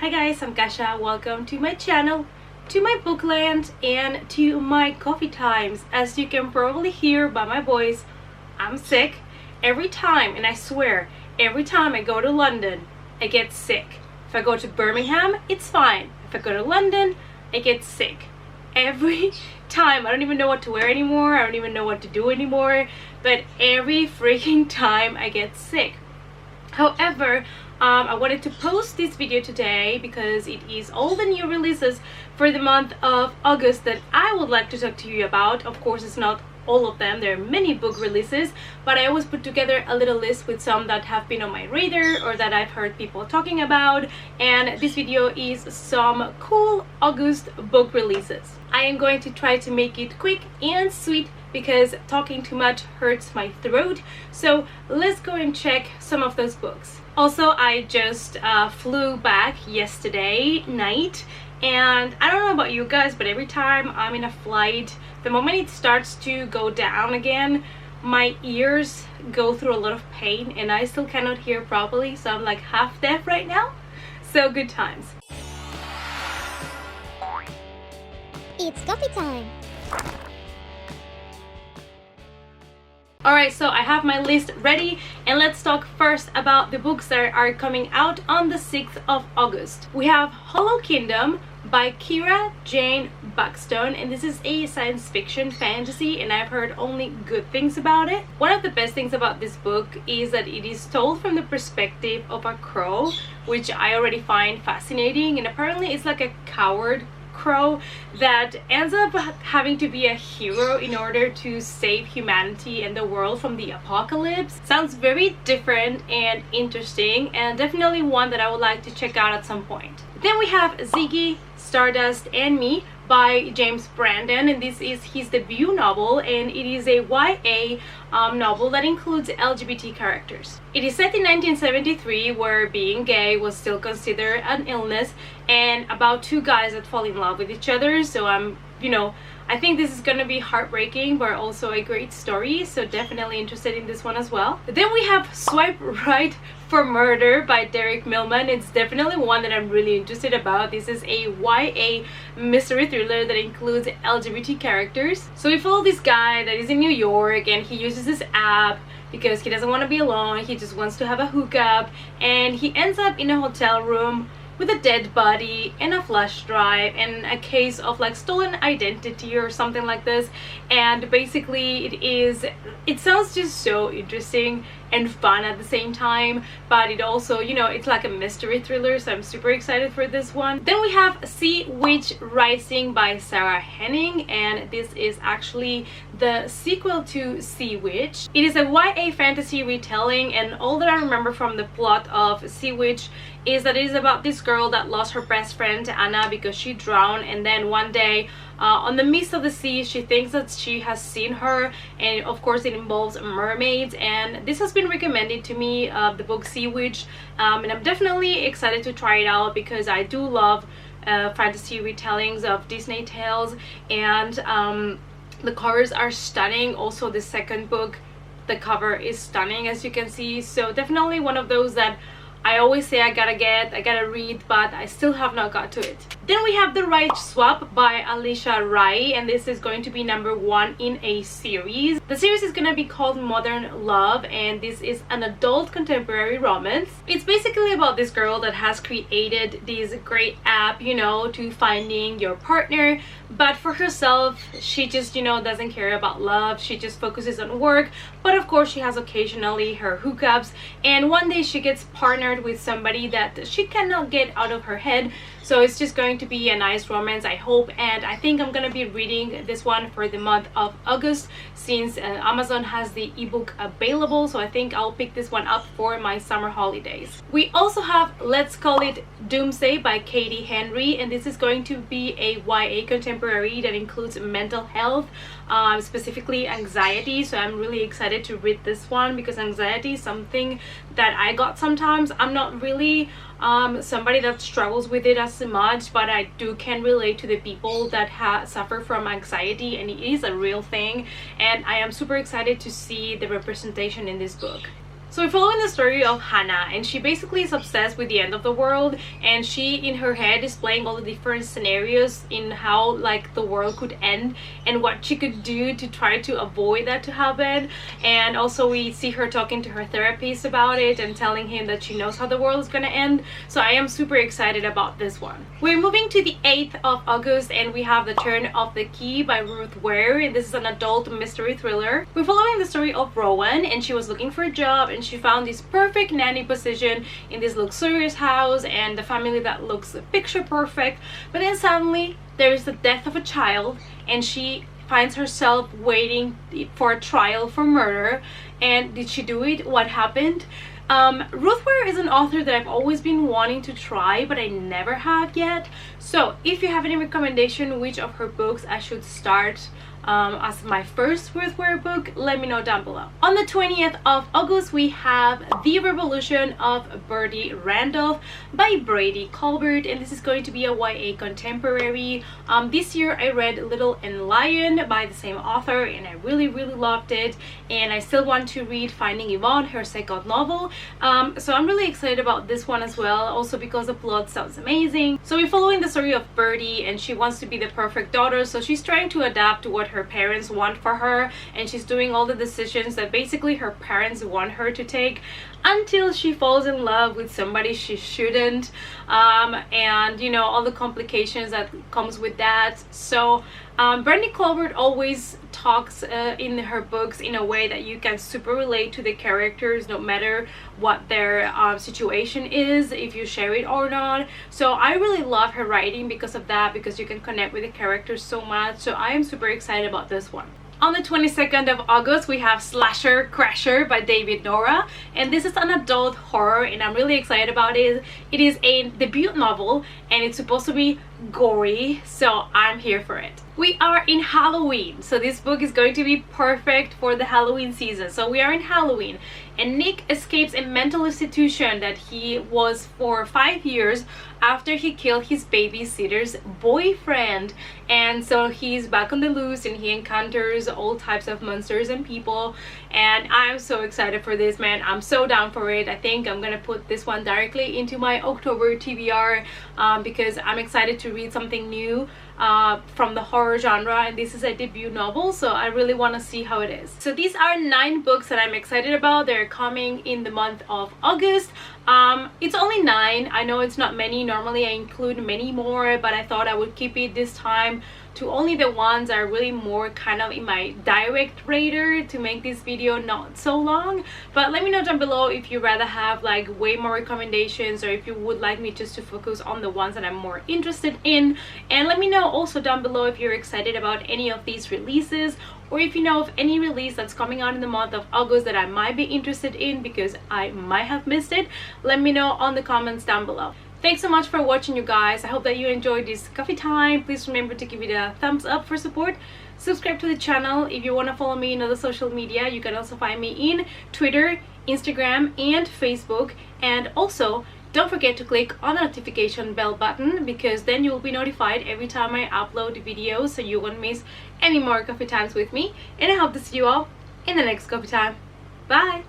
Hi guys, I'm Kasha. Welcome to my channel, to my bookland, and to my coffee times. As you can probably hear by my voice, I'm sick every time, and I swear, every time I go to London, I get sick. If I go to Birmingham, it's fine. If I go to London, I get sick. Every time. I don't even know what to wear anymore. I don't even know what to do anymore. But every freaking time I get sick. However, I wanted to post this video today because it is all the new releases for the month of August that I would like to talk to you about. Of course, it's not all of them. There are many book releases, but I always put together a little list with some that have been on my radar or that I've heard people talking about, and this video is some cool August book releases. I am going to try to make it quick and sweet because talking too much hurts my throat, so let's go and check some of those books. Also, I just flew back yesterday night, and I don't know about you guys, but every time I'm in a flight, the moment it starts to go down again, my ears go through a lot of pain and I still cannot hear properly, so I'm like half deaf right now. So good times. It's coffee time. Alright, so I have my list ready, and let's talk first about the books that are coming out on the 6th of August. We have Hollow Kingdom by Kira Jane Buxton, and this is a science fiction fantasy, and I've heard only good things about it. One of the best things about this book is that it is told from the perspective of a crow, which I already find fascinating, and apparently it's like a coward crow that ends up having to be a hero in order to save humanity and the world from the apocalypse. Sounds very different and interesting, and definitely one that I would like to check out at some point. Then we have Ziggy, Stardust and Me by James Brandon, and this is his debut novel, and it is a YA novel that includes LGBT characters. It is set in 1973, where being gay was still considered an illness, and about two guys that fall in love with each other. So I think this is gonna be heartbreaking, but also a great story, so definitely interested in this one as well. Then we have Swipe Right for Murder by Derek Millman. It's definitely one that I'm really interested about. This is a YA mystery thriller that includes LGBT characters. So we follow this guy that is in New York, and he uses this app because he doesn't want to be alone. He just wants to have a hookup, and he ends up in a hotel room with a dead body and a flash drive and a case of like stolen identity or something like this. And basically it sounds just so interesting and fun at the same time, but it also, it's like a mystery thriller, so I'm super excited for this one. Then we have Sea Witch Rising by Sarah Henning, and this is actually the sequel to Sea Witch. It is a YA fantasy retelling, and all that I remember from the plot of Sea Witch is that it is about this girl that lost her best friend Anna because she drowned, and then one day on the midst of the sea she thinks that she has seen her, and of course it involves mermaids. And this has been recommended to me, the book Sea Witch, and I'm definitely excited to try it out because I do love fantasy retellings of Disney tales, and the covers are stunning. Also the second book, the cover is stunning, as you can see, so definitely one of those that I always say I gotta read, but I still have not got to it. Then we have The Right Swap by Alicia Rai, and this is going to be #1 in a series. The series is gonna be called Modern Love, and this is an adult contemporary romance. It's basically about this girl that has created this great app, to finding your partner, but for herself, she just, doesn't care about love. She just focuses on work, but of course she has occasionally her hookups, and one day she gets partnered with somebody that she cannot get out of her head. So it's just going to be a nice romance, I hope, and I think I'm gonna be reading this one for the month of August since Amazon has the ebook available, so I think I'll pick this one up for my summer holidays. We also have Let's Call It Doomsday by Katie Henry, and this is going to be a YA contemporary that includes mental health, specifically anxiety, so I'm really excited to read this one because anxiety is something that I got sometimes. I'm not really somebody that struggles with it as much, but I can relate to the people that suffer from anxiety, and it is a real thing, and I am super excited to see the representation in this book. So we're following the story of Hannah, and she basically is obsessed with the end of the world, and she in her head is playing all the different scenarios in how like the world could end and what she could do to try to avoid that to happen. And also we see her talking to her therapist about it and telling him that she knows how the world is gonna end. So I am super excited about this one. We're moving to the 8th of August, and we have The Turn of the Key by Ruth Ware, and this is an adult mystery thriller. We're following the story of Rowan, and she was looking for a job, and she found this perfect nanny position in this luxurious house and the family that looks picture perfect. But then suddenly there is the death of a child, and she finds herself waiting for a trial for murder. And did she do it? What happened? Ruth Ware is an author that I've always been wanting to try, but I never have yet. So if you have any recommendation which of her books I should start as my first Ruth Ware book, let me know down below. On the 20th of August, we have The Revolution of Bertie Randolph by Brady Colbert, and this is going to be a YA contemporary. This year I read Little and Lion by the same author, and I really loved it, and I still want to read Finding Yvonne, her second novel. So I'm really excited about this one as well, also because the plot sounds amazing. So we're following the story of Bertie, and she wants to be the perfect daughter, so she's trying to adapt to what her parents want for her, and she's doing all the decisions that basically her parents want her to take, until she falls in love with somebody she shouldn't, and you know, all the complications that comes with that. So Brady Colbert always talks in her books in a way that you can super relate to the characters, no matter what their situation is, if you share it or not. So I really love her writing because of that, because you can connect with the characters so much. So I am super excited about this one. On the 22nd of August, we have Slasher Crasher by David Nora, and this is an adult horror, and I'm really excited about it. It is a debut novel, and it's supposed to be gory, so I'm here for it. We are in Halloween, so this book is going to be perfect for the Halloween season. So we are in Halloween, and Nick escapes a mental institution that he was for 5 years after he killed his babysitter's boyfriend. And so he's back on the loose, and he encounters all types of monsters and people, and I'm so excited for this, man. I'm so down for it. I think I'm gonna put this one directly into my October TBR, because I'm excited to read something new from the horror genre, and this is a debut novel, so I really want to see how it is. So these are 9 books that I'm excited about. They're coming in the month of August. It's only 9. I know it's not many. Normally I include many more, but I thought I would keep it this time to only the ones that are really more kind of in my direct radar, to make this video not so long. But let me know down below if you'd rather have like way more recommendations, or if you would like me just to focus on the ones that I'm more interested in. And let me know also down below if you're excited about any of these releases, or if you know of any release that's coming out in the month of August that I might be interested in because I might have missed it. Let me know on the comments down below. Thanks so much for watching, you guys. I hope that you enjoyed this coffee time. Please remember to give it a thumbs up for support. Subscribe to the channel. If you want to follow me in other social media, you can also find me in Twitter, Instagram, and Facebook. And also, don't forget to click on the notification bell button, because then you'll be notified every time I upload videos, so you won't miss any more coffee times with me. And I hope to see you all in the next coffee time. Bye!